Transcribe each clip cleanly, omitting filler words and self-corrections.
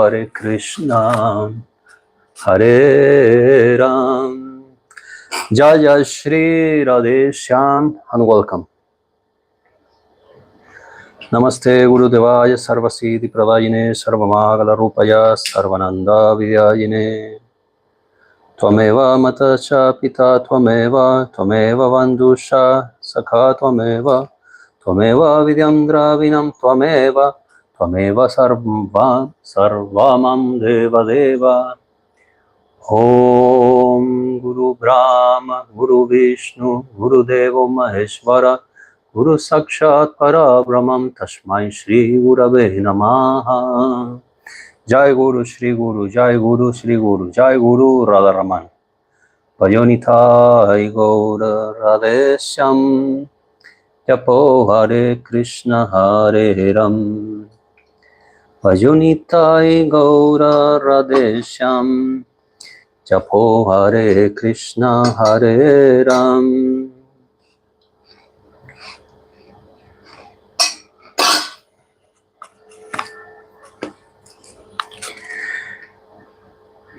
Hare Krishna, Hare Ram. Jay Sri Radheshyam, and welcome. Namaste Guru Devaya Sarvasiddhi Pradayine Sarvamagala Rupaya Sarvananda Vidyayine Tvameva Matacha Pita Tvameva Vandusha Sakha Tvameva Vidyam Dravinam Tvameva Sarvamam Deva Deva. Om Guru Brahma Guru Vishnu Guru Devo Maheshwara Guru Sakshat Parabrahmam Tasmai Shri Gurave Namaha. Jai Guru Shri Guru, Jai Guru Shri Guru, Jai Guru Radharaman. Vayonithai Gaura Radheshyam, Japo Hare Krishna Hare Ram. Vayonithai Gaura Radheshyam, Japo Hare Krishna Hare Ram.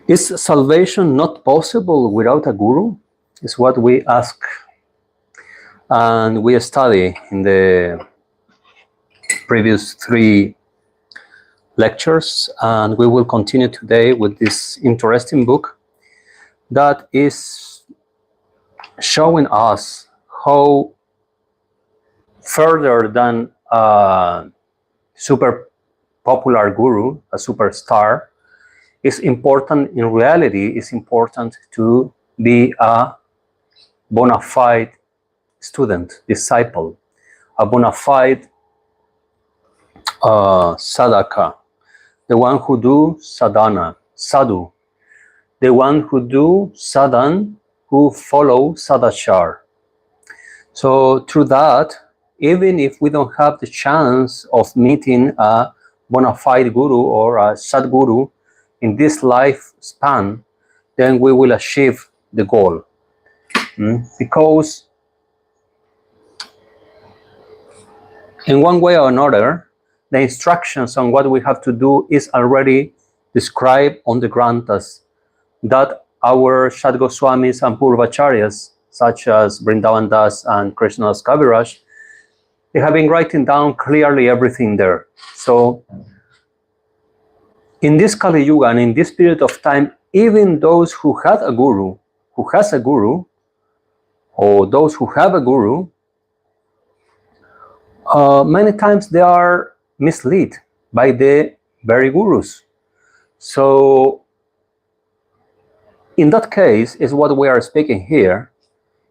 Is salvation not possible without a guru? Is what we ask and we study in the previous 3 lectures, and we will continue today with this interesting book that is showing us how further than a super popular guru, a superstar, is important. In reality, it's important to be a bona fide student, disciple, a bona fide sadhaka, the one who do sadhana, sadhu, the one who do sadhan, who follow sadachar. So through that, even if we don't have the chance of meeting a bona fide guru or a sadguru in this lifespan, then we will achieve the goal. Because in one way or another, the instructions on what we have to do is already described on the granthas that our Shat Goswamis and Purvacharyas, such as Vrindavan Das and Krishna Das Kaviraj, they have been writing down clearly everything there. So in this Kali Yuga and in this period of time, even those who had a guru, who has a guru, or those who have a guru, many times they are misled by the very gurus. So in that case is what we are speaking here.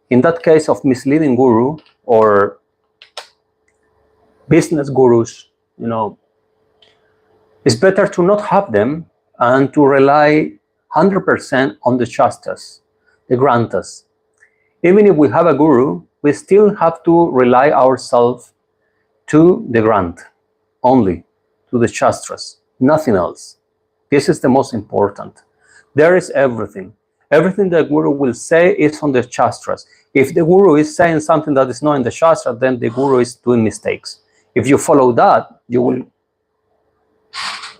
In that case of misleading guru or business gurus, it's better to not have them and to rely 100% on the Shastras, the Granthas. Even if we have a guru, we still have to rely ourselves to the Granth, only to the Shastras, nothing else. This is the most important. There is everything. Everything the guru will say is on the Shastras. If the guru is saying something that is not in the Shastra, then the guru is doing mistakes. If you follow that, you will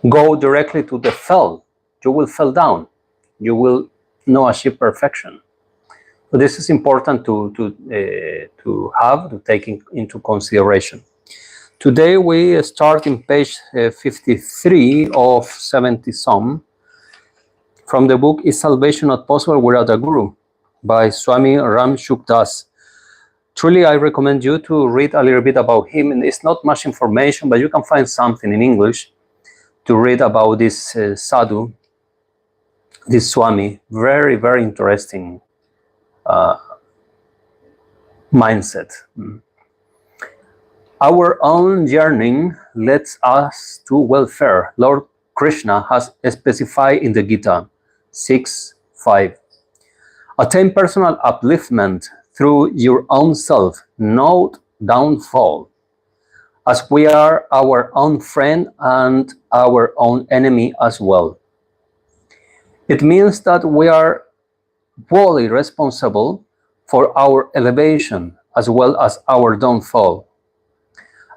go directly to the fell. You will fall down. You will not achieve perfection. So this is important to take into consideration. Today we start in page 53 of 70 some from the book Is Salvation Not Possible Without a Guru by Swami Ram Shukdas. Truly, I recommend you to read a little bit about him. And it's not much information, but you can find something in English to read about this sadhu, this Swami. Very, very interesting mindset. Our own yearning leads us to welfare. Lord Krishna has specified in the Gita 6:5. Attain personal upliftment through your own self, not downfall, as we are our own friend and our own enemy as well. It means that we are wholly responsible for our elevation as well as our downfall,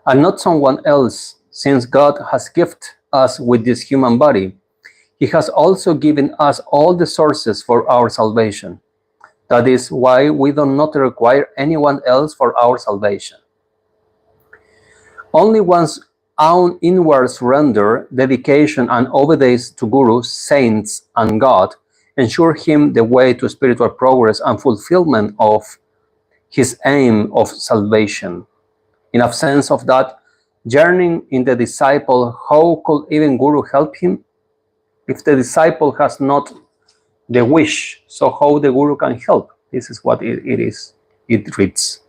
and not someone else, since God has gifted us with this human body He has also given us all the sources for our salvation. That is why we do not require anyone else for our salvation. Only one's own inward surrender, dedication, and obedience to Guru, saints, and God ensure him the way to spiritual progress and fulfillment of his aim of salvation. In absence of that yearning in the disciple, how could even Guru help him? If the disciple has not the wish, so how the Guru can help? This is what it reads.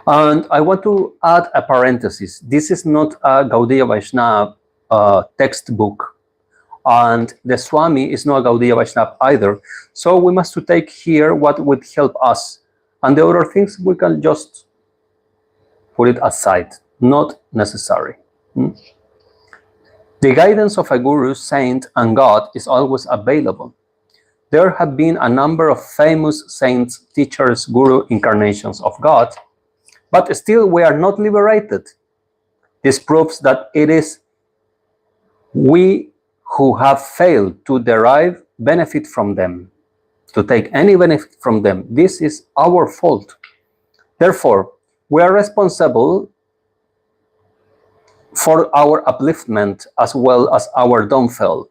And I want to add a parenthesis. This is not a Gaudiya Vaishnava textbook, and the Swami is not a Gaudiya Vaishnava either. So we must to take here what would help us, and the other things we can just put it aside, not necessary. The guidance of a Guru, saint, and God is always available. There have been a number of famous saints, teachers, Guru incarnations of God, but still we are not liberated. This proves that it is we who have failed to derive benefit from them, to take any benefit from them. This is our fault. Therefore, we are responsible for our upliftment as well as our downfall.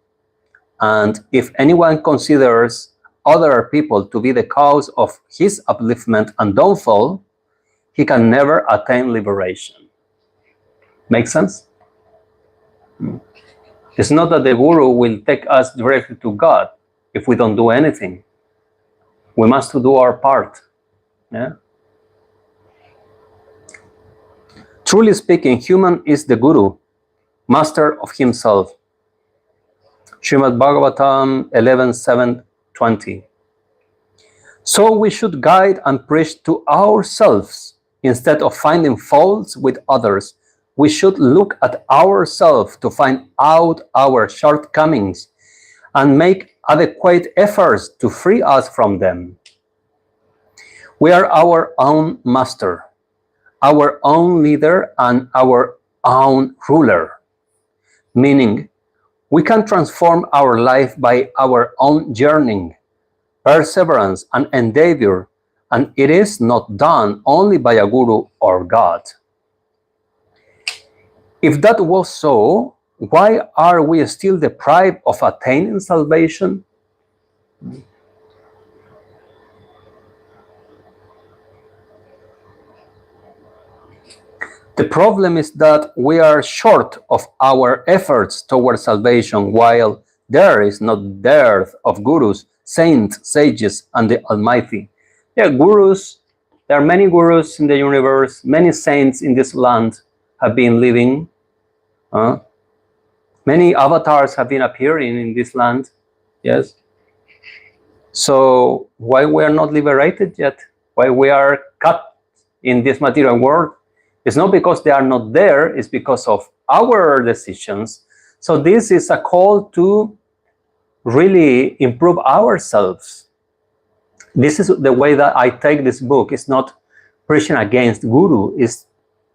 And if anyone considers other people to be the cause of his upliftment and downfall, he can never attain liberation. Make sense? It's not that the Guru will take us directly to God if we don't do anything. We must do our part. Yeah? Truly speaking, human is the Guru, master of himself. Srimad Bhagavatam 11:7-20. So we should guide and preach to ourselves instead of finding faults with others. We should look at ourselves to find out our shortcomings and make adequate efforts to free us from them. We are our own master, our own leader, and our own ruler, meaning we can transform our life by our own yearning, perseverance, and endeavor, and it is not done only by a Guru or God. If that was so, why are we still deprived of attaining salvation? The problem is that we are short of our efforts towards salvation, while there is no dearth of gurus, saints, sages, and the Almighty. Yeah, gurus, there are many gurus in the universe, many saints in this land have been living. Many avatars have been appearing in this land. Yes. So why we are not liberated yet? Why we are cut in this material world? It's not because they are not there, it's because of our decisions. So this is a call to really improve ourselves. This is the way that I take this book. It's not preaching against Guru, it's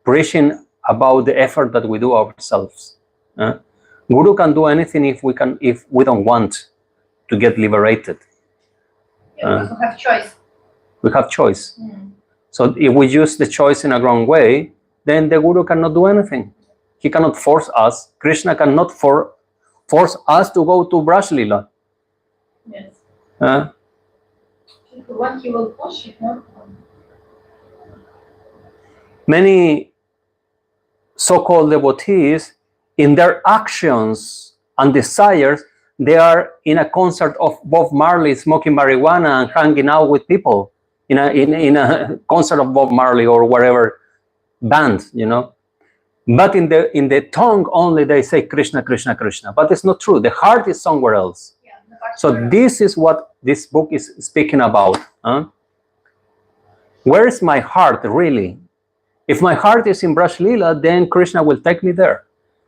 preaching about the effort that we do ourselves. Guru can do anything if we don't want to get liberated. We have choice. We have choice. So if we use the choice in a wrong way, then the Guru cannot do anything. He cannot force us. Krishna cannot force us to go to Braj Lila. Yes. What he will push it, no? Many so-called devotees, in their actions and desires, they are in a concert of Bob Marley smoking marijuana and hanging out with people in a concert of Bob Marley or whatever band, you know. But in the tongue only they say Krishna, Krishna, Krishna. But it's not true. The heart is somewhere else. Yeah, So this is what this book is speaking about. Where is my heart really? If my heart is in Braj Lila, then Krishna will take me there.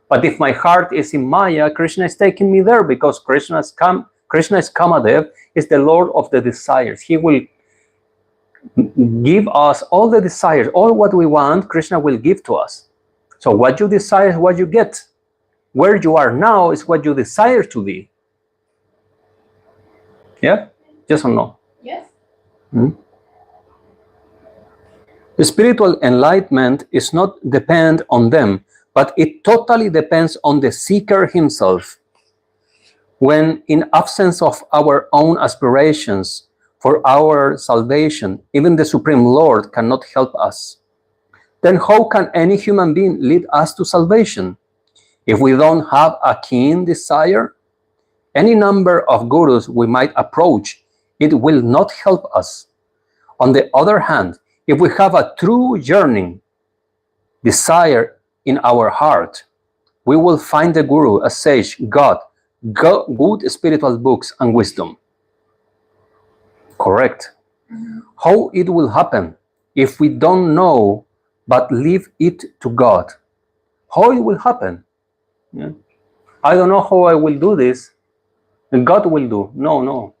But if my heart is in Maya, Krishna is taking me there because Krishna is Kamadev, is the Lord of the desires. He will give us all the desires, all what we want, Krishna will give to us. So what you desire is what you get. Where you are now is what you desire to be. Yeah? Yes or no? Yes. Spiritual enlightenment is not depend on them, but it totally depends on the seeker himself. When in absence of our own aspirations for our salvation, even the Supreme Lord cannot help us, then how can any human being lead us to salvation? If we don't have a keen desire, any number of gurus we might approach, it will not help us. On the other hand, if we have a true yearning, desire in our heart, we will find the guru, a sage, God, good spiritual books and wisdom. Correct. How it will happen if we don't know but leave it to God? How it will happen? Yeah. I don't know how I will do this. God will do. No.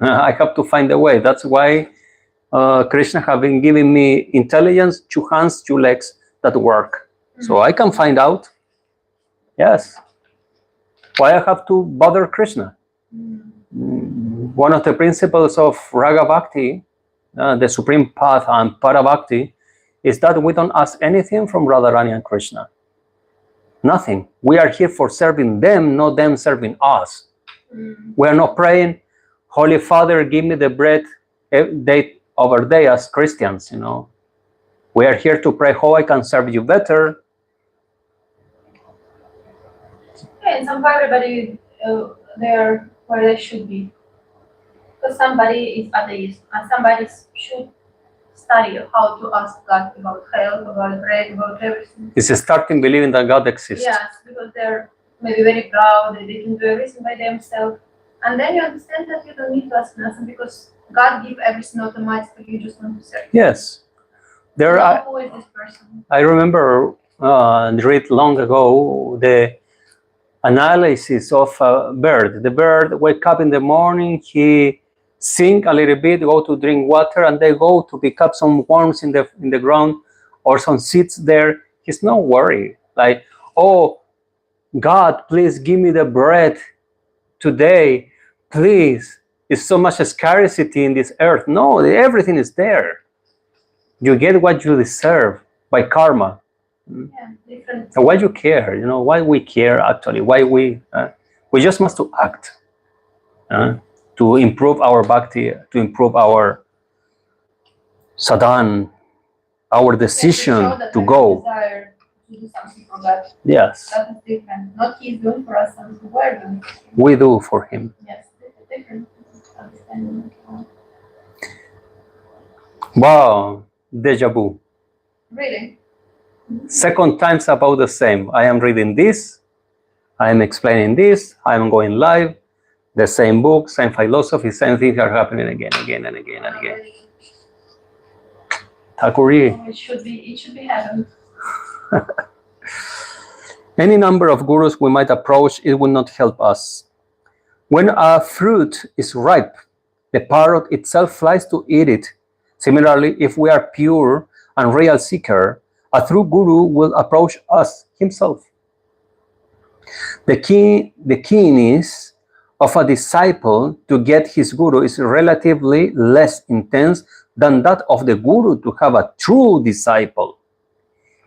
I have to find a way. That's why Krishna have been giving me intelligence, 2 hands, 2 legs that work. So I can find out. Yes. Why I have to bother Krishna? One of the principles of Raga Bhakti, the supreme path and Para Bhakti, is that we don't ask anything from Radharani and Krishna. Nothing. We are here for serving them, not them serving us. We are not praying, Holy Father, give me the bread day over day as Christians, you know. We are here to pray how I can serve you better. Yeah, and somehow everybody they're where they should be. Because somebody is atheist and somebody should study how to ask God about health, about bread, about everything. It's starting believing that God exists. Yes, because they're maybe very proud, they can do everything by themselves. And then you understand that you don't need to ask nothing because God gives everything automatically, you just want to serve. Yes. There are, who is this person? I remember read long ago the analysis of a bird. The bird wake up in the morning, he sing a little bit, go to drink water, and they go to pick up some worms in the ground or some seeds there. He's not worried. Like, oh, God, please give me the bread today, please. It's so much scarcity in this earth. No, everything is there. You get what you deserve by karma. Yeah, different. So why you care? You know, why we care actually? Why we just must to act to improve our bhakti, to improve our sadhan, our decision to go. Desire to do something for God. Yes. That is different. Not he's doing for us, something we're doing. We do for him. Yes, different understanding. Wow, deja vu. Really? Second time's about the same. I am reading this, I am explaining this, I am going live, the same book, same philosophy, same things are happening again. Thakuri. It should be heaven. Any number of gurus we might approach, it will not help us. When a fruit is ripe, the parrot itself flies to eat it. Similarly, if we are pure and real seeker, a true guru will approach us himself. The keenness of a disciple to get his guru is relatively less intense than that of the guru to have a true disciple.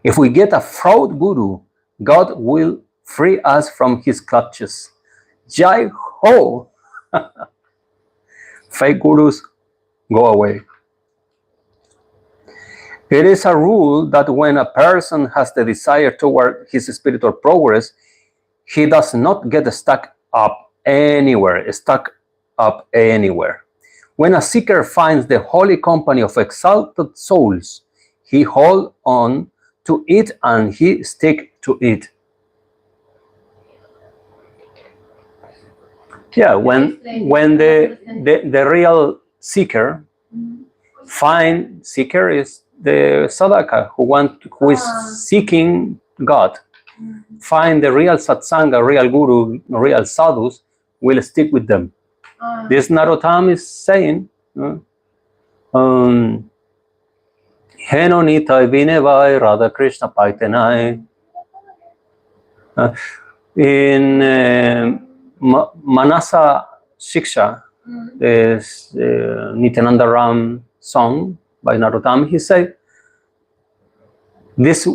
If we get a fraud guru, God will free us from his clutches. Jai ho! Fake gurus, go away. It is a rule that when a person has the desire toward his spiritual progress, he does not get stuck up anywhere. When a seeker finds the holy company of exalted souls, he holds on to it and he stick to it. Yeah, when the real seeker seeker is the sadhaka who is seeking God. Find the real satsanga, real guru, real sadhus, will stick with them. This Narottam is saying, Henonita vinevai Radha Krishna paitenai. In Manasa Shiksha, this Nityananda Ram song by Narottam, he said, this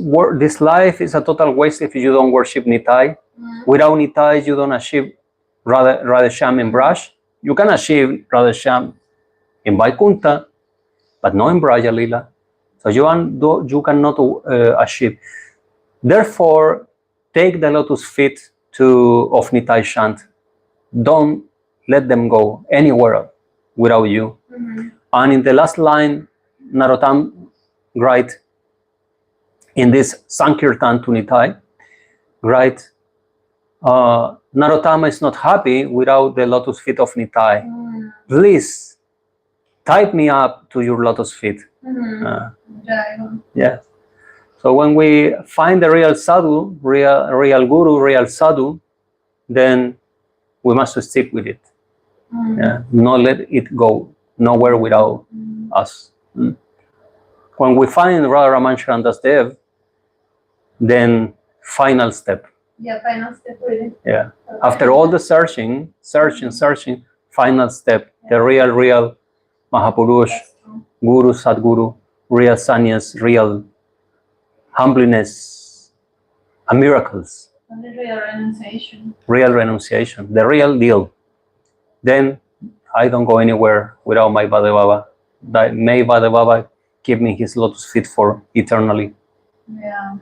life is a total waste if you don't worship Nitai. Without Nitai, you don't achieve Radheshyam in Braj. You can achieve Radheshyam in Vaikunta, but not in Braja Lila. So you cannot achieve. Therefore, take the lotus feet of Nitai chant. Don't let them go anywhere without you. And in the last line, Narottam writes in this Sankirtan to Nitai, writes, Narottama is not happy without the lotus feet of Nitai. Please, tie me up to your lotus feet. Yeah. So when we find the real sadhu, real guru, real sadhu, then we must stick with it. Not let it go nowhere without us. When we find Radha Raman Charandas Dev, then final step. Yeah, final step really. Yeah. After all the searching, final step, the real Mahapurush, Guru, Sadguru, real sannyas, real humbleness, and miracles. And the real renunciation. Real renunciation, the real deal. Then I don't go anywhere without my Vada Baba. May Vada Baba keep me his lotus feet for eternally. Yeah.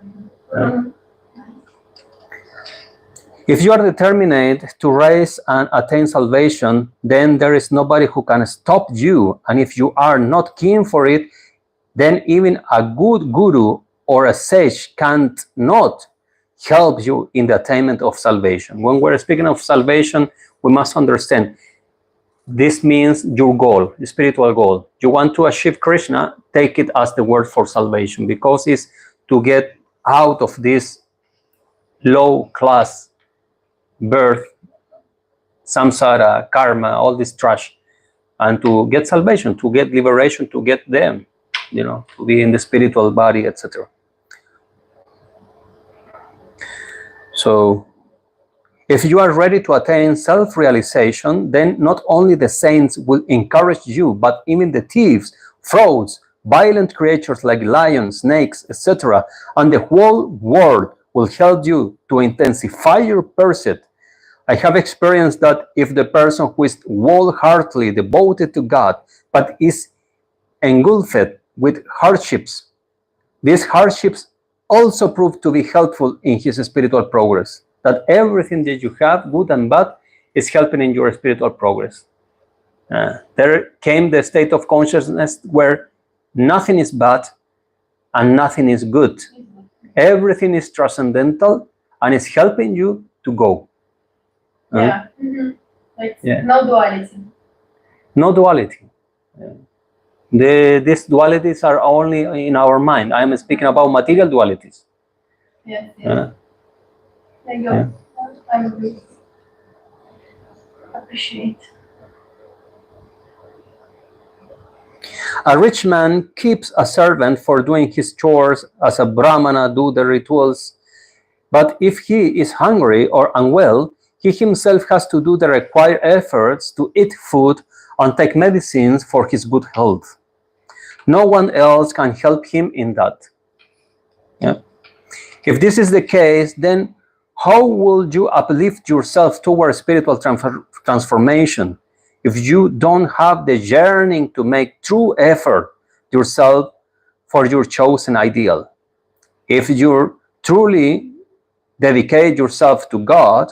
If you are determined to rise and attain salvation, then there is nobody who can stop you. And if you are not keen for it, then even a good guru or a sage can't not help you in the attainment of salvation. When we're speaking of salvation, we must understand this means your goal, the spiritual goal. You want to achieve Krishna, take it as the word for salvation, because it's to get out of this low class birth, samsara, karma, all this trash, and to get salvation, to get liberation, to get them, to be in the spiritual body, etc. So, if you are ready to attain self-realization, then not only the saints will encourage you, but even the thieves, frauds, violent creatures like lions, snakes, etc., and the whole world will help you to intensify your pursuit. I have experienced that if the person who is wholeheartedly devoted to God, but is engulfed with hardships, these hardships also prove to be helpful in his spiritual progress. That everything that you have, good and bad, is helping in your spiritual progress. There came the state of consciousness where nothing is bad and nothing is good. Everything is transcendental and is helping you to go. Yeah. Like no duality. No duality. These dualities are only in our mind. I am speaking about material dualities. Yes. There you go. I agree. Appreciate. A rich man keeps a servant for doing his chores as a brahmana do the rituals. But if he is hungry or unwell, he himself has to do the required efforts to eat food and take medicines for his good health. No one else can help him in that. If this is the case, then how will you uplift yourself toward spiritual transformation if you don't have the yearning to make true effort yourself for your chosen ideal? If you truly dedicate yourself to God,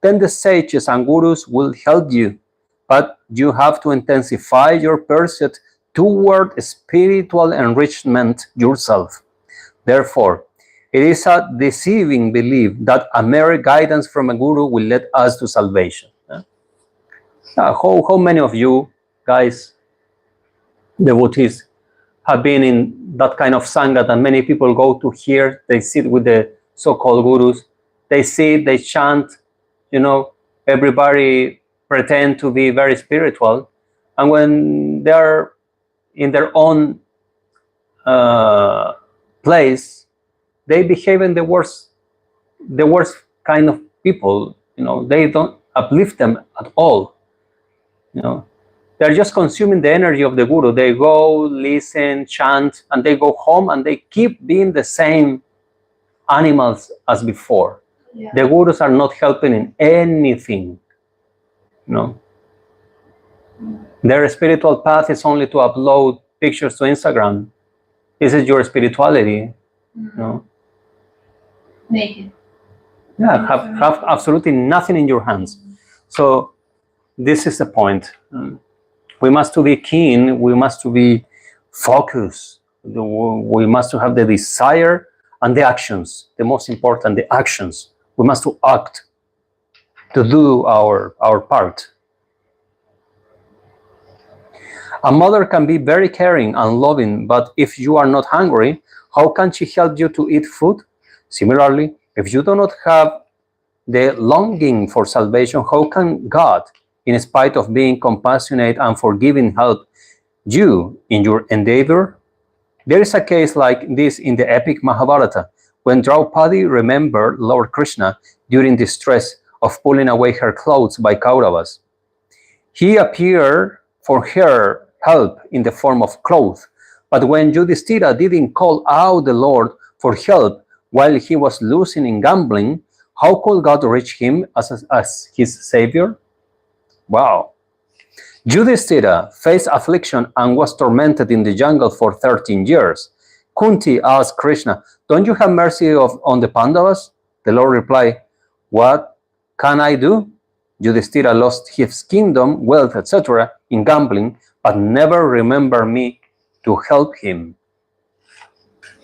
then the sages and gurus will help you, but you have to intensify your pursuit toward spiritual enrichment yourself. Therefore, it is a deceiving belief that a mere guidance from a guru will lead us to salvation. How many of you guys, devotees, have been in that kind of sangha that many people go to hear? They sit with the so-called gurus. They sit, they chant, everybody pretend to be very spiritual. And when they are in their own place, they behave in the worst kind of people. They don't uplift them at all. They're just consuming the energy of the guru. They go, listen, chant, and they go home and they keep being the same animals as before. Yeah. The gurus are not helping in anything. No. Their spiritual path is only to upload pictures to Instagram. This is your spirituality. No. Naked. Yeah, have absolutely nothing in your hands. So this is the point. We must to be keen. We must to be focused. We must to have the desire and the actions. The most important, the actions. We must to act, to do our part. A mother can be very caring and loving, but if you are not hungry, how can she help you to eat food? Similarly, if you do not have the longing for salvation, how can God, in spite of being compassionate and forgiving, help you in your endeavor? There is a case like this in the epic Mahabharata, when Draupadi remembered Lord Krishna during the stress of pulling away her clothes by Kauravas. He appeared for her help in the form of clothes, but when Yudhishthira didn't call out the Lord for help while he was losing in gambling, how could God reach him as his savior? Wow. Yudhishthira faced affliction and was tormented in the jungle for 13 years. Kunti asked Krishna, "Don't you have mercy on the Pandavas?" The Lord replied, "What can I do?" Yudhishthira lost his kingdom, wealth, etc. in gambling, but never remembered me to help him.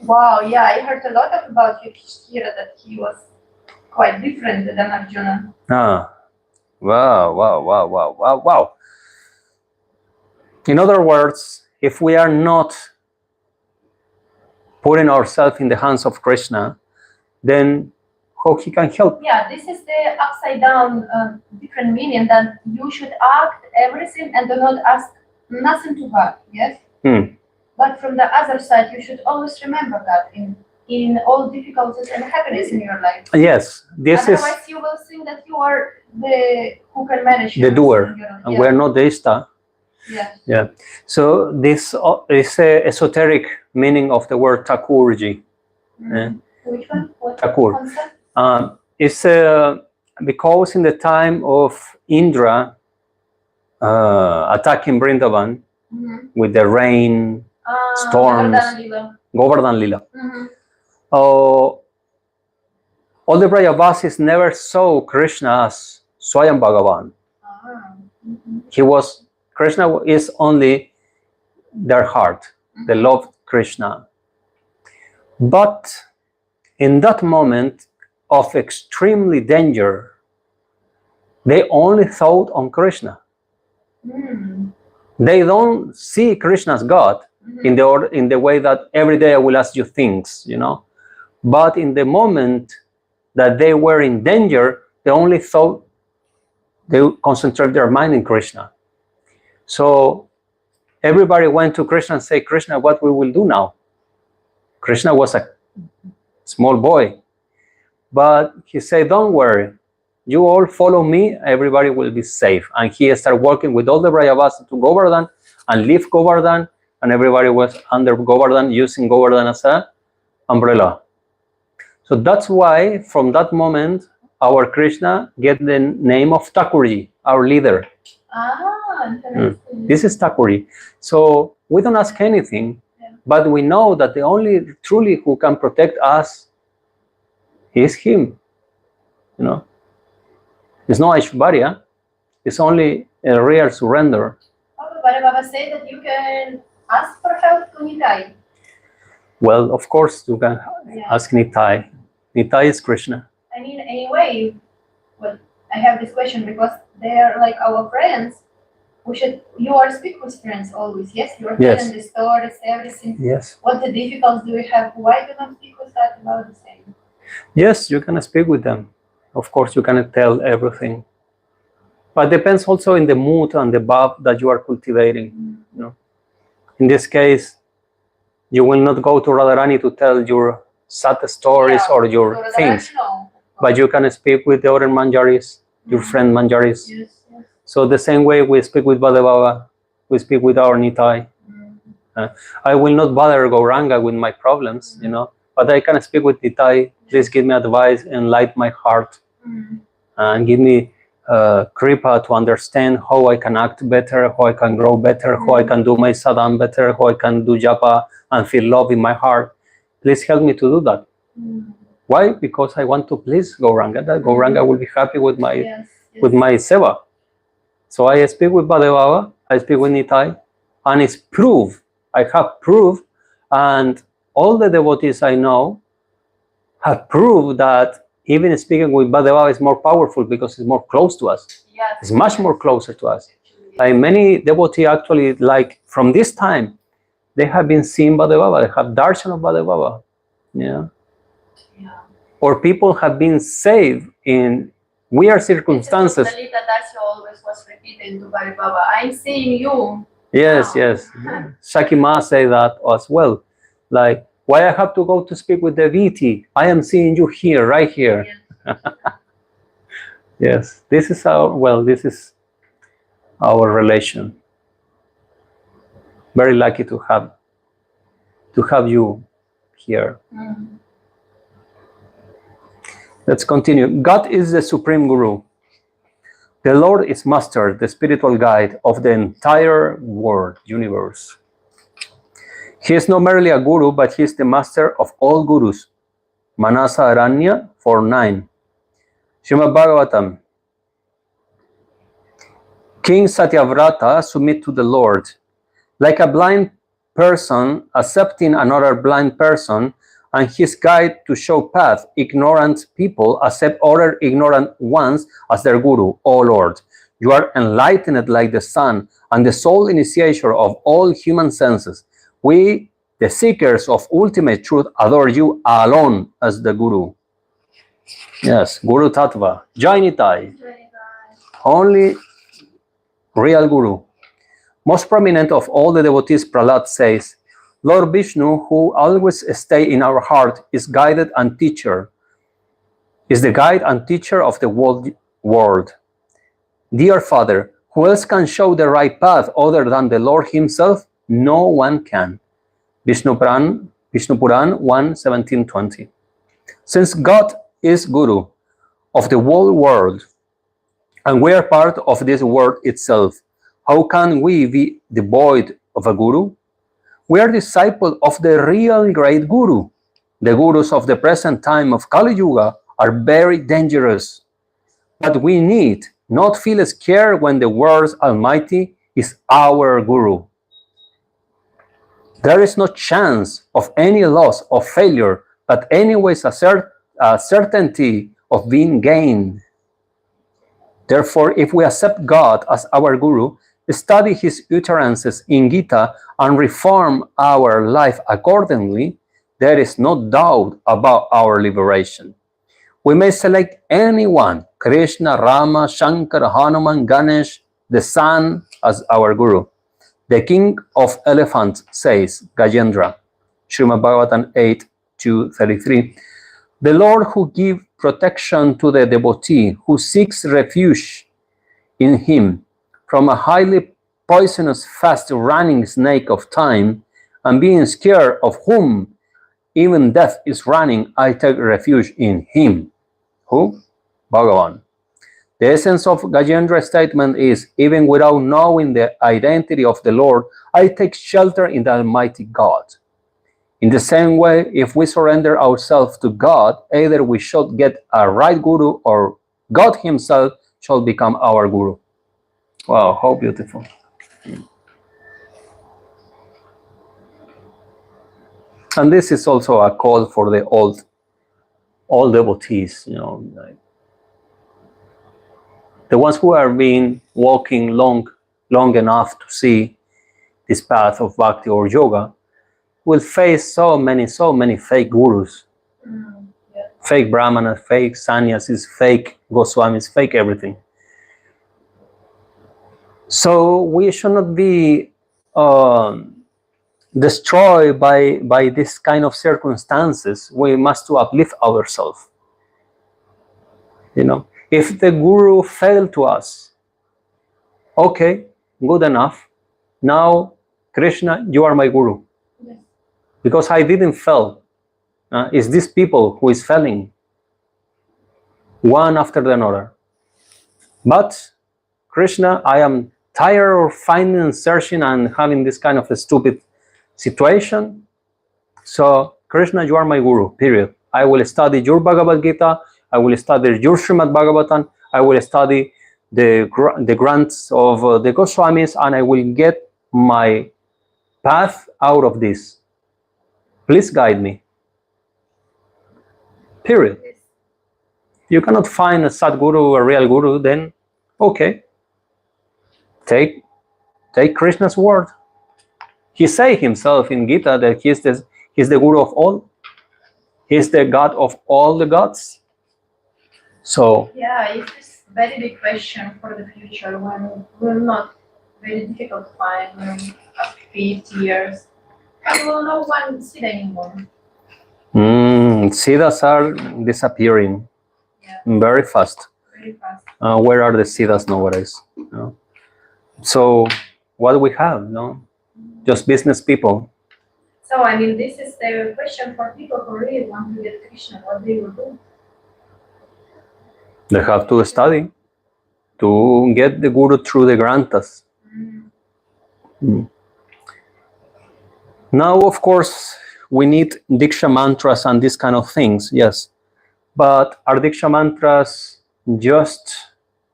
Wow, yeah, I heard a lot about Yudhishthira, that he was quite different than Arjuna. Wow. In other words, if we are not putting ourselves in the hands of Krishna, then how he can help? Yeah, this is the upside down different meaning, that you should act everything and do not ask nothing to God, yes? But from the other side, you should always remember God in all difficulties and happiness in your life. Yes, this Otherwise, you will think that you are the who can manage the doer, and we're not the ista. Yeah. So this is a esoteric meaning of the word Thakurji. Which one? What Thakur. concept? It's because in the time of Indra attacking Vrindavan with the rain, storms, Govardhan Lila. All the Brajavasis never saw Krishna as Swayam Bhagavan. Krishna is only their heart. They loved Krishna. But in that moment of extremely danger, they only thought on Krishna. They don't see Krishna as God in the way that every day I will ask you things, But in the moment that they were in danger, they only thought, they concentrate their mind in Krishna. So everybody went to Krishna and said, "Krishna, what we will do now?" Krishna was a small boy, but he said, "Don't worry, you all follow me, everybody will be safe." And he started working with all the Brajavasis to Govardhan and leave Govardhan, and everybody was under Govardhan, using Govardhan as an umbrella. So that's why from that moment our Krishna get the name of Thakurji, our leader. This is Thakurji. So we don't ask anything, but we know that the only truly who can protect us is him. It's no Aishvarya, it's only a real surrender. Baba said that you can ask for help to Nitai. Well, of course you can ask Nitai. Nitai is Krishna. I mean, anyway, well, I have this question because they are like our friends. You are speak with friends always, yes? You are telling the stories, everything. Yes. What the difficulties do we have? Why do not speak with that about the same? Yes, you can speak with them. Of course, you cannot tell everything. But depends also in the mood and the bhav that you are cultivating. In this case, you will not go to Radharani to tell your sad stories or your things. But you can speak with the other manjaris, your friend manjaris. Yes. So the same way we speak with Baba, We speak with our Nitai. I will not bother Gauranga with my problems, you know, but I can speak with Nitai. Please give me advice, enlighten my heart, and give me kripa to understand how I can act better, how I can grow better, how I can do my sadhana better, how I can do japa and feel love in my heart. Please help me to do that. Why? Because I want to please Gauranga. That Gauranga will be happy with my with my seva. So I speak with Bhadevava, I speak with Nitai, and it's proof. I have proof, and all the devotees I know have proved that even speaking with Bhadevava is more powerful because it's more close to us. Yes. It's much more closer to us. Like many devotees actually, like from this time, they have been seeing Bhadevava, they have darshan of Bhadevava. Yeah. Or people have been saved in weird circumstances. Lalita Dasya always was repeating to Bhai Baba, I'm seeing you. Yes, now. yes. Shakima say that as well. Like, why I have to go to speak with the VT? I am seeing you here, right here. Yes. Yes, this is this is our relation. Very lucky to have you here. Let's continue. God is the supreme guru. The Lord is master, the spiritual guide of the entire world, universe. He is not merely a guru, but he is the master of all gurus. Manasa Aranya 4:9. Srimad Bhagavatam. King Satyavrata submit to the Lord. Like a blind person accepting another blind person and his guide to show path, ignorant people accept other ignorant ones as their guru. O Lord, you are enlightened like the sun and the sole initiator of all human senses. We, the seekers of ultimate truth, adore you alone as the guru. Yes, Guru Tattva, Jainitai, only real guru. Most prominent of all the devotees, Prahlad says, Lord Vishnu, who always stay in our heart, is guided and teacher, is the guide and teacher of the world. Dear Father, who else can show the right path other than the Lord himself? No one can. Vishnu Puran 1:17-20. Since God is Guru of the whole world, and we are part of this world itself, how can we be devoid of a Guru? We are disciples of the real great Guru. The Gurus of the present time of Kali Yuga are very dangerous, but we need not feel scared when the world's Almighty is our Guru. There is no chance of any loss or failure, but anyways a certainty of being gained. Therefore, if we accept God as our Guru, study his utterances in Gita, and reform our life accordingly, there is no doubt about our liberation. We may select anyone, Krishna, Rama, Shankar, Hanuman, Ganesh, the sun, as our Guru. The king of elephants says, Gajendra, Srimad Bhagavatam 8:2-33, the Lord who gives protection to the devotee who seeks refuge in him from a highly poisonous, fast-running snake of time, and being scared of whom even death is running, I take refuge in him. Who? Bhagavan. The essence of Gajendra's statement is, even without knowing the identity of the Lord, I take shelter in the Almighty God. In the same way, if we surrender ourselves to God, either we shall get a right Guru or God himself shall become our Guru. Wow, how beautiful. And this is also a call for the all devotees, you know, like the ones who have been walking long enough to see this path of bhakti or yoga will face so many fake gurus, fake brahmanas, fake sannyasis, fake goswamis, fake everything. So we should not be destroyed by this kind of circumstances. We must to uplift ourselves. You know, if the guru failed to us, okay, good enough. now, Krishna, you are my guru. Yes. Because I didn't fail. It's these people who is failing, one after the another. But Krishna, I am tired of finding and searching and having this kind of a stupid situation. So, Krishna, you are my guru, period. I will study your Bhagavad Gita, I will study your Srimad Bhagavatam, I will study the grants of the Goswamis, and I will get my path out of this. Please guide me. Period. Yes. You cannot find a Sadguru, a real guru, then okay. Take Krishna's word. He say himself in Gita that he's the guru of all. He's the God of all the gods. So Yeah, it's this very big question for the future when we're not very difficult to find after 50 years. We will no one see anymore. Siddhas are disappearing very fast. Very fast. Where are the Siddhas nowadays? No? So what do we have? No, just business people. So I mean, this is the question for people who really want to get Krishna. What they will do? They have to study to get the guru through the granthas. Now, of course, we need Diksha mantras and these kind of things, yes. But are Diksha mantras just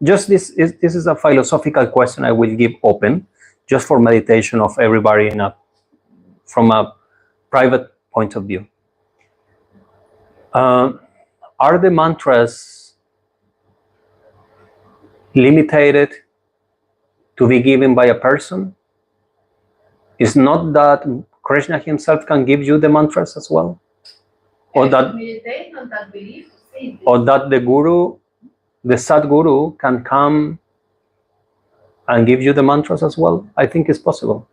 this is a philosophical question I will give open, just for meditation of everybody from a private point of view. Are the mantras limited to be given by a person? Is not that Krishna himself can give you the mantras as well? Or that meditate on that belief, or that the guru, the Sadguru, can come and give you the mantras as well? I think it's possible.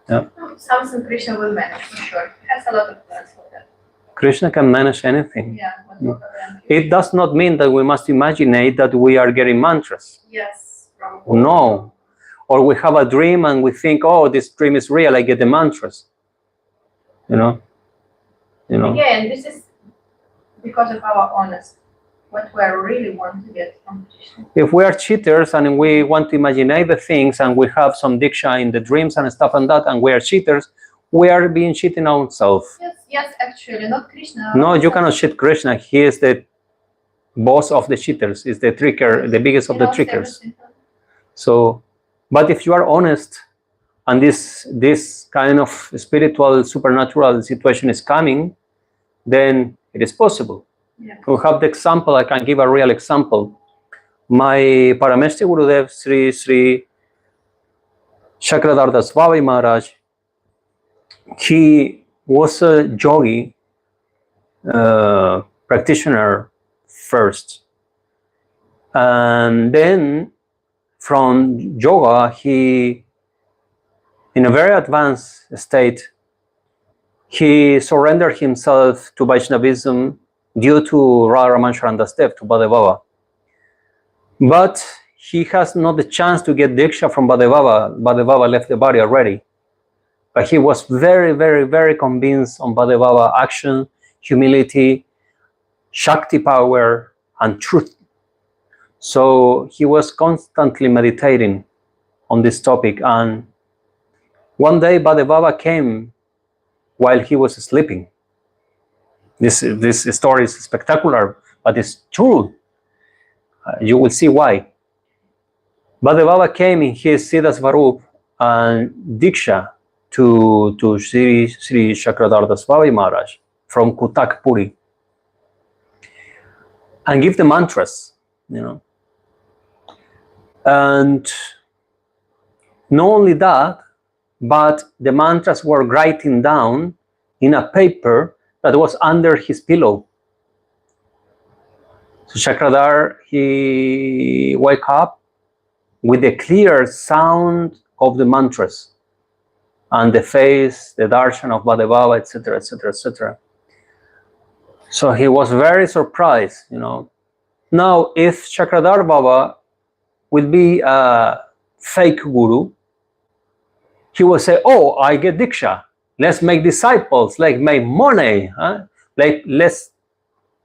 Yeah. Something Krishna will manage for sure. He has a lot of plans for that. Krishna can manage anything. Yeah. No. It does not mean that we must imagine that we are getting mantras. Yes. Probably. No. Or we have a dream and we think, oh, this dream is real, I get the mantras. You know? Again, this is because of our honest, what we really want to get from Krishna. If we are cheaters and we want to imagine the things and we have some diksha in the dreams and stuff and that, and we are cheaters, we are being cheating ourselves. Yes, actually, not Krishna. No, you cannot cheat Krishna. He is the boss of the cheaters, is the tricker, the biggest of the trickers. So, but if you are honest and this kind of spiritual, supernatural situation is coming, then it is possible. Yeah. We have the example, I can give a real example. My Parameshti Gurudev, Sri Chakradhardas Swami Maharaj, he was a yogi practitioner first. And then from yoga, he, in a very advanced state, he surrendered himself to Vaishnavism due to Radha Ramancharanda's death, to Bhadevava. But he has not the chance to get Diksha from Bhadevava. Bhadevava left the body already. But he was very, very, very convinced on Bhadevava action, humility, Shakti power, and truth. So he was constantly meditating on this topic. And one day Bhadevava came while he was sleeping. This story is spectacular, but it's true. You will see why. Bhadevava came in his Siddha Svarup and Diksha to Sri Chakradhardas Swami Maharaj from Kutak Puri, and give the mantras, And not only that, but the mantras were writing down in a paper that was under his pillow. So Chakradhar, he woke up with the clear sound of the mantras and the face, the darshan of Bhadevava, etc., etc., etc. So he was very surprised, Now, if Chakradhar Baba will be a fake guru, he will say, oh, I get diksha. Let's make disciples, like make money. Huh? Like let's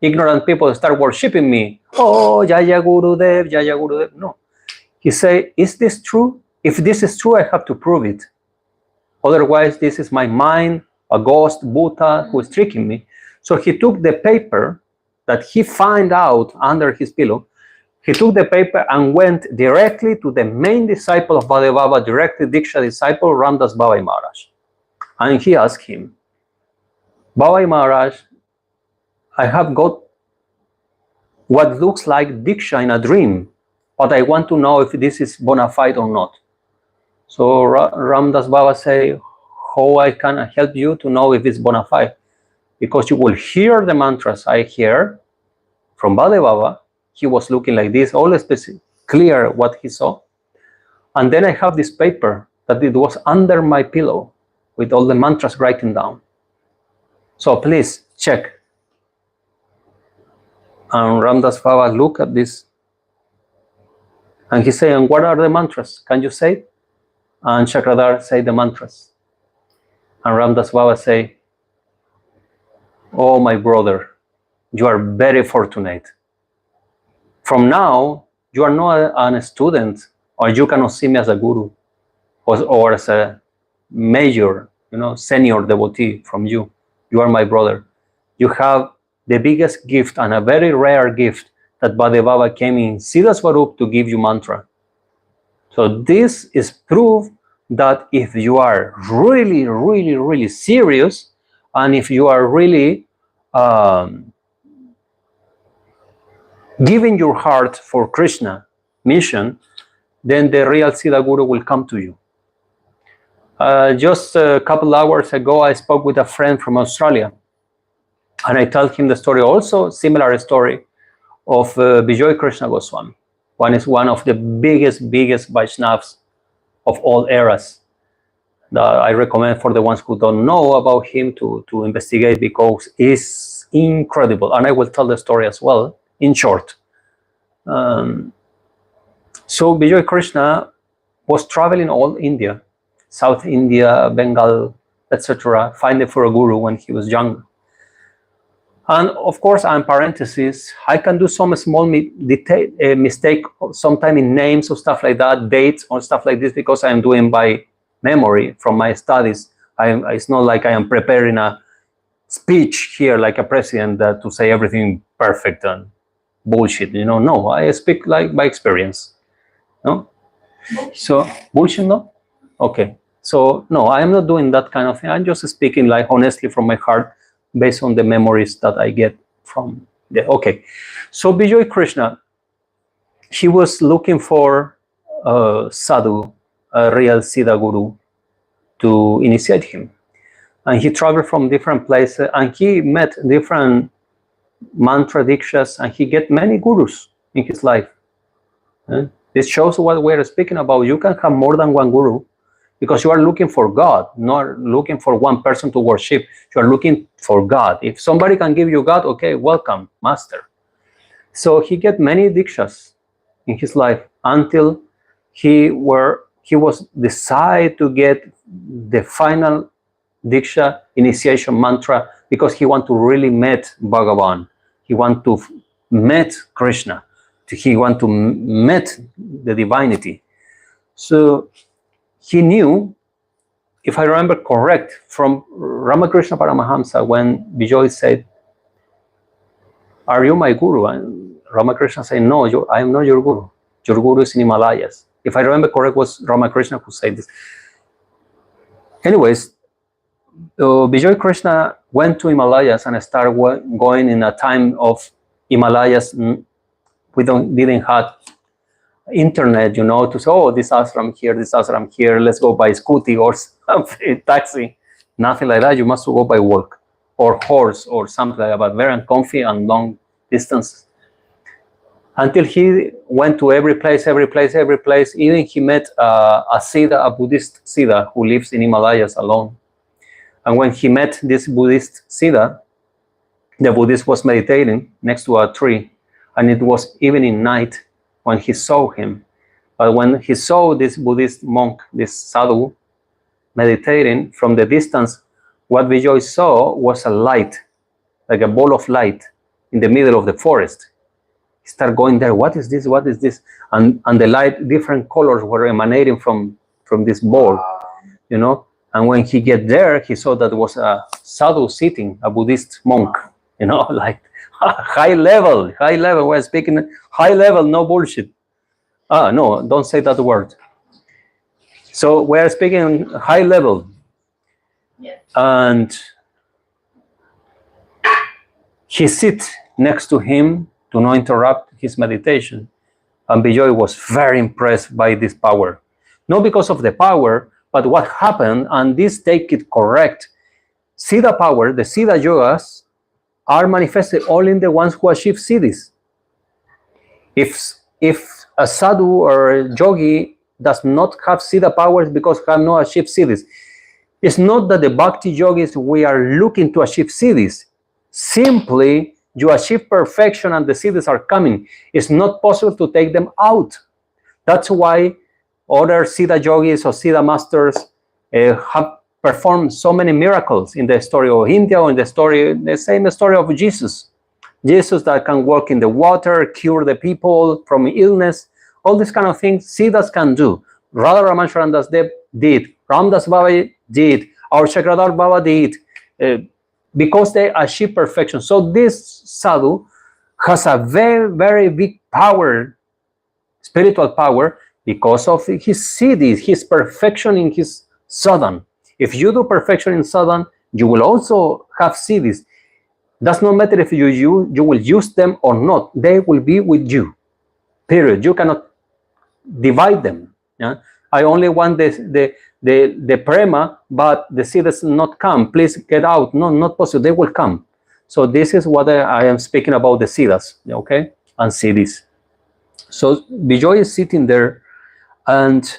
ignorant people start worshipping me. Oh, Jaya Gurudev, Jaya Gurudev. No. He say, is this true? If this is true, I have to prove it. Otherwise, this is my mind, a ghost, Buddha, who is tricking me. So he took the paper that he found out under his pillow. He took the paper and went directly to the main disciple of Bhade Baba, directly Diksha disciple, Ramdas Babai Maharaj. And he asked him, Babai Maharaj, I have got what looks like Diksha in a dream, but I want to know if this is bona fide or not. So Ramdas Baba say, how I can help you to know if it's bona fide? Because you will hear the mantras I hear from Bhade Baba. He was looking like this, all specific, clear what he saw. And then I have this paper that it was under my pillow with all the mantras written down. So please check. And Ramdas Baba look at this. And he say, and what are the mantras? Can you say? And Chakradhar say the mantras. And Ramdas Baba say, oh, my brother, you are very fortunate. From now, you are not a student, or you cannot see me as a guru, or as a major, senior devotee from you. You are my brother. You have the biggest gift and a very rare gift that Bhade Baba came in Siddha Swarup to give you mantra. So this is proof that if you are really, really, really serious, and if you are really giving your heart for Krishna mission, then the real Siddha Guru will come to you. Just a couple hours ago, I spoke with a friend from Australia, and I told him the story, also similar story, of Vijay Krishna Goswami. One is one of the biggest Vaishnavas of all eras. That I recommend for the ones who don't know about him to investigate, because it's incredible. And I will tell the story as well, in short. So Vijay Krishna was traveling all India, South India, Bengal, etc., finding for a guru when he was young. And of course, in parentheses, I can do some small mistake sometime in names or stuff like that, dates or stuff like this, because I'm doing by memory from my studies. It's not like I am preparing a speech here like a president to say everything perfect and bullshit. No, I speak like by experience. No, so bullshit. No, okay. So no, I am not doing that kind of thing. I'm just speaking like honestly from my heart, based on the memories that I get from the. Okay, so Vijay Krishna, he was looking for a sadhu, a real Siddha Guru, to initiate him. And he traveled from different places, and he met different mantra dikshas, and he get many gurus in his life. This shows what we're speaking about. You can have more than one guru, because you are looking for God, not looking for one person to worship. You are looking for God. If somebody can give you God, okay, welcome, master. So he get many dikshas in his life until he was decided to get the final diksha initiation mantra, because he want to really meet Bhagavan. He want to meet Krishna. He want to meet the divinity. So he knew, if I remember correct, from Ramakrishna Paramahamsa, when Vijay said, are you my guru? And Ramakrishna said, no, I am not your guru. Your guru is in Himalayas. If I remember correct, was Ramakrishna who said this. Anyways, Vijay Krishna went to Himalayas and started going in a time of Himalayas. We didn't have internet, to say, oh, this ashram here, let's go by scooty or something, taxi. Nothing like that. You must go by walk or horse or something like that, but very uncomfy and long distance. Until he went to every place. Even he met a Siddha, a Buddhist Siddha who lives in Himalayas alone. And when he met this Buddhist Siddha, the Buddhist was meditating next to a tree, and it was evening night when he saw him. But when he saw this Buddhist monk, this sadhu, meditating from the distance, what Vijay saw was a light, like a ball of light in the middle of the forest. He started going there. What is this? What is this? And the light, different colors were emanating from this ball, you know. And when he get there, he saw that was a sadhu sitting, a Buddhist monk, you know, like high level. We're speaking high level, no bullshit. No, don't say that word. So we're speaking high level. Yes. And he sit next to him to not interrupt his meditation. And Vijay was very impressed by this power. Not because of the power, but what happened, and this take it correct. Siddha power, the Siddha yogas, are manifested only in the ones who achieve siddhis. If a sadhu or a yogi does not have Siddha powers because have not achieved siddhis, it's not that the bhakti yogis we are looking to achieve siddhis. Simply, you achieve perfection and the siddhis are coming. It's not possible to take them out. That's why other Siddha yogis or Siddha masters have performed so many miracles in the story of India, or in the same story of Jesus. Jesus that can walk in the water, cure the people from illness, all these kind of things Siddhas can do. Radha Raman Das Dev did, Ramdas Baba did, our Chakradhar Baba did, because they achieve perfection. So this sadhu has a very, very big power, spiritual power, because of his siddhis, his perfection in his sadhana. If you do perfection in sadhana, you will also have siddhis. Does not matter if you will use them or not. They will be with you. Period. You cannot divide them. Yeah? I only want the prema, but the siddhis not come. Please get out. No, not possible. They will come. So this is what I am speaking about, the siddhas, okay, and siddhis. So Vijay is sitting there and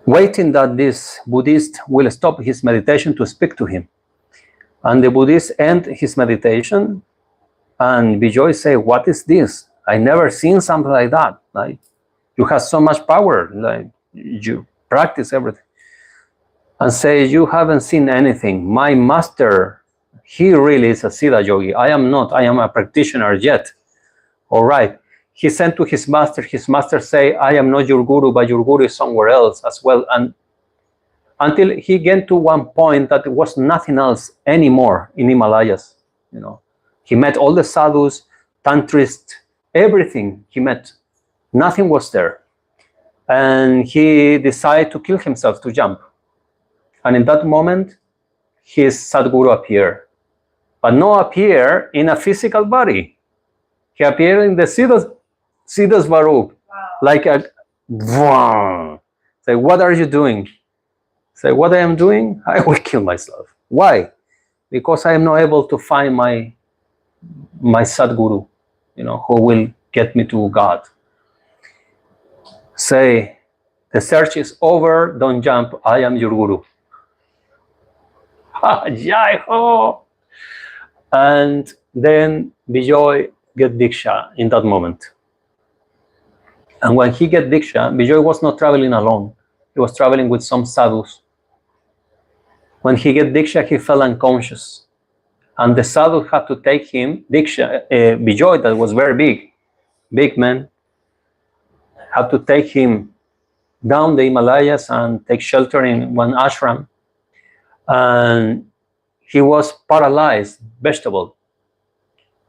waiting that this Buddhist will stop his meditation to speak to him. And the Buddhist end his meditation, and Vijay say, "What is this? I never seen something like that. Like, you have so much power. Like, you practice everything." And say, "You haven't seen anything. My master, he really is a Siddha yogi. I am not. I am a practitioner yet." All right. He sent to his master. His master say, "I am not your guru, but your guru is somewhere else as well." And until he get to one point that there was nothing else anymore in Himalayas. You know, he met all the sadhus, tantrists, everything he met. Nothing was there. And he decided to kill himself, to jump. And in that moment, his Sadguru appeared. But not appear in a physical body. He appeared in the Siddhas Varup. Like a... Say, "What are you doing?" Say, "What I am doing? I will kill myself." Why? Because I am not able to find my Sadguru, you know, who will get me to God. Say, "The search is over, don't jump, I am your guru." Jai ho! And then Vijay get Diksha in that moment. And when he get Diksha, Vijay was not traveling alone. He was traveling with some sadhus. When he get Diksha, he fell unconscious. And the sadhu had to take him, Diksha, Vijay, that was very big man, had to take him down the Himalayas and take shelter in one ashram. And he was paralyzed, vegetable,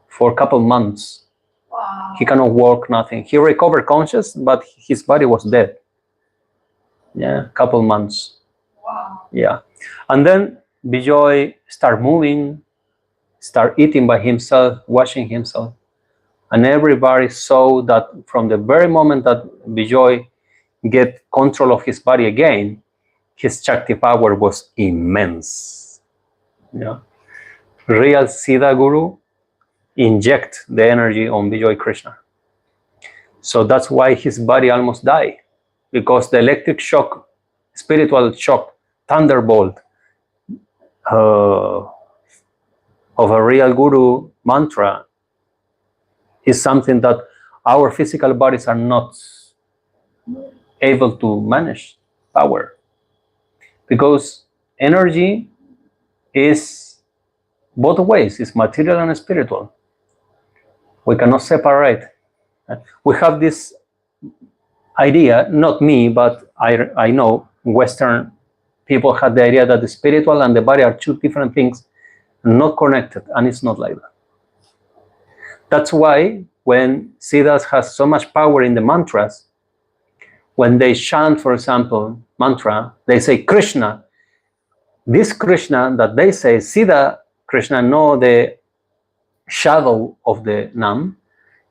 for a couple months. Wow. He cannot walk, nothing. He recovered conscious, but his body was dead. Yeah, a couple months. Wow. Yeah. And then Vijay start moving, start eating by himself, washing himself. And everybody saw that from the very moment that Vijay get control of his body again, his Shakti power was immense. Yeah. Real Siddha Guru inject the energy on Vijay Krishna. So that's why his body almost died, because the electric shock, spiritual shock, thunderbolt of a real Guru mantra is something that our physical bodies are not able to manage power, because energy is both ways, it's material and spiritual. We cannot separate. We have this idea, not me, but I know Western people had the idea that the spiritual and the body are two different things, not connected, and it's not like that. That's why when Siddhas has so much power in the mantras, when they chant, for example, mantra, they say Krishna. This Krishna that they say, Siddha Krishna, no, the shadow of the Nam,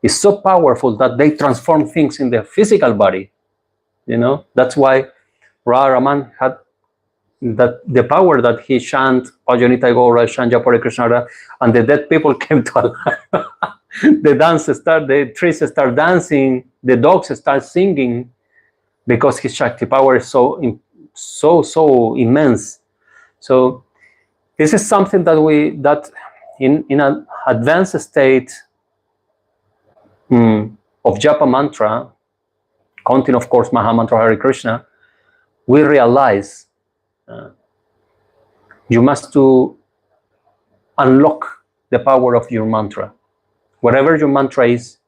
is so powerful that they transform things in the physical body. You know, that's why Raman had that the power that he chant Ajanita Gaura, Shanjapore Krishna, and the dead people came to alive. The trees start dancing, the dogs start singing, because his Shakti power is so immense. So this is something that in an advanced state of Japa mantra, counting of course Maha Mantra Hare Krishna, we realize you must to unlock the power of your mantra. Whatever your mantra is,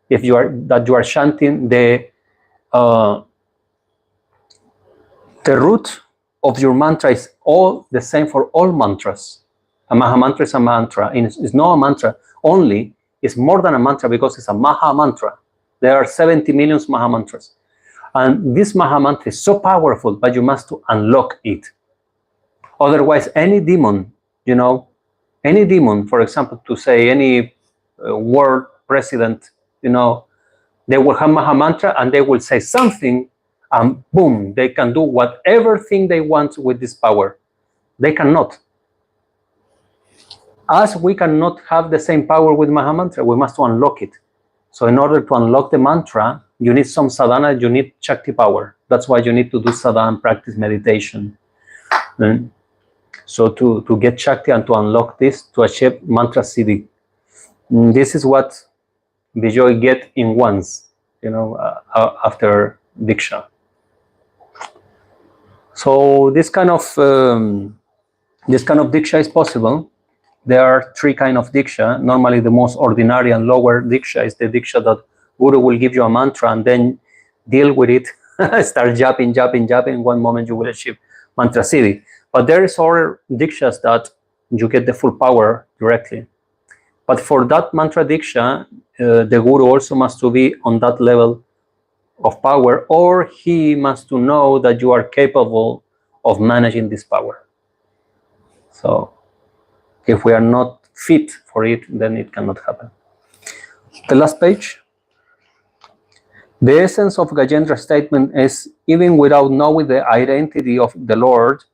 if you are chanting, the root of your mantra is all the same for all mantras. A Maha Mantra is a mantra. It's not a mantra only, it's more than a mantra because it's a Maha Mantra. There are 70 million Maha Mantras. And this Maha Mantra is so powerful, but you must to unlock it. Otherwise, any demon, any demon, for example, to say any world president, they will have Maha Mantra and they will say something, and boom, they can do whatever thing they want with this power. They cannot. As we cannot have the same power with Maha Mantra, we must unlock it. So in order to unlock the mantra, you need some sadhana, you need Shakti power. That's why you need to do sadhana and practice meditation. So to get Shakti and to unlock this, to achieve mantra siddhi. This is what Vijay get in once, after Diksha. So this kind of Diksha is possible. There are three kinds of Diksha. Normally the most ordinary and lower Diksha is the Diksha that Guru will give you a mantra and then deal with it, start japping. In one moment you will achieve mantra siddhi. But there is other Dikshas that you get the full power directly. But for that mantra Diksha, the Guru also must to be on that level of power, or he must to know that you are capable of managing this power. So if we are not fit for it, then it cannot happen. The last page. The essence of Gajendra's statement is, even without knowing the identity of the Lord,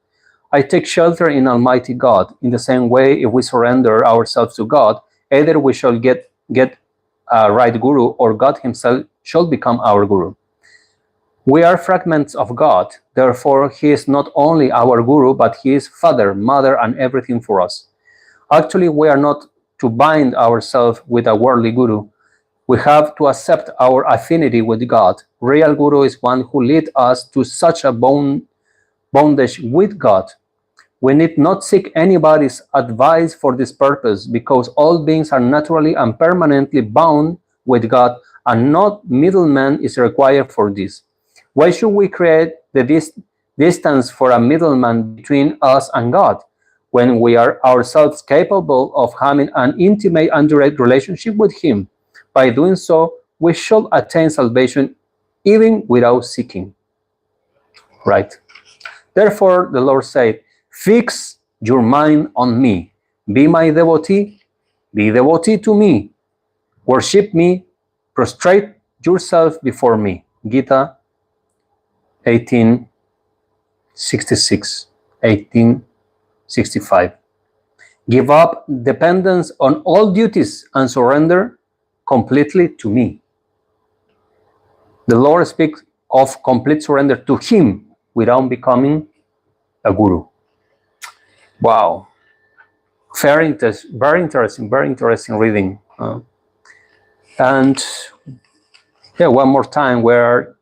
I take shelter in Almighty God. In the same way, if we surrender ourselves to God, either we shall get a right Guru, or God himself shall become our Guru. We are fragments of God, therefore he is not only our Guru, but he is Father, Mother, and everything for us. Actually, we are not to bind ourselves with a worldly Guru. We have to accept our affinity with God. Real Guru is one who leads us to such a bondage with God. We need not seek anybody's advice for this purpose, because all beings are naturally and permanently bound with God, and no middleman is required for this. Why should we create the distance for a middleman between us and God, when we are ourselves capable of having an intimate and direct relationship with Him? By doing so, we shall attain salvation even without seeking. Right? Therefore, the Lord said, fix your mind on me. Be my devotee. Be devotee to me. Worship me. Prostrate yourself before me. Gita 1866, 1865. Give up dependence on all duties and surrender completely to me. The Lord speaks of complete surrender to Him without becoming a Guru. Wow. Very interesting reading. And Yeah, one more time, we're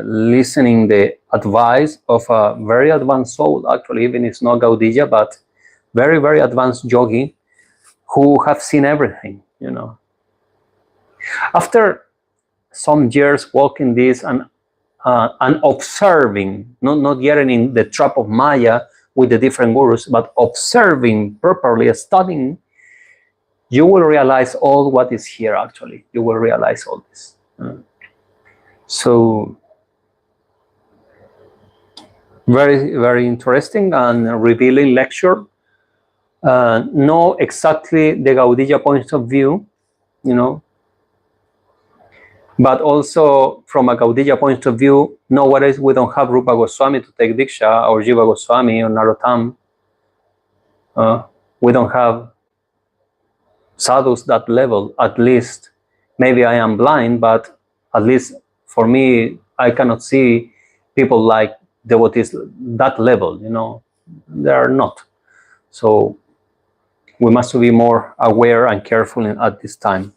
listening the advice of a very advanced soul, actually, even it's not Gaudiya, but very, very advanced yogi who have seen everything, you know. After some years walking this and observing, not getting in the trap of Maya with the different gurus, but observing properly, studying, you will realize all what is here actually. You will realize all this. So, very, very interesting and revealing lecture. Know exactly the Gaudiya point of view, you know, but also from a Gaudiya point of view, nowadays we don't have Rupa Goswami to take Diksha, or Jiva Goswami, or Narottam. We don't have sadhus that level, at least. Maybe I am blind, but at least for me, I cannot see people like devotees that level, you know. They are not. So we must be more aware and careful at this time.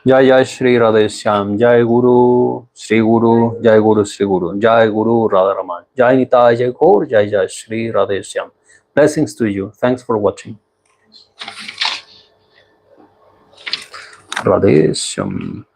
Jai Sri Radheshyam, Jai Guru, Sri Guru, Jai Guru, Sri Guru, Jai Guru Radharaman, Jai Nitai, Jai Gaur, Jai Sri Radheshyam. Blessings to you. Thanks for watching. Radheshyam.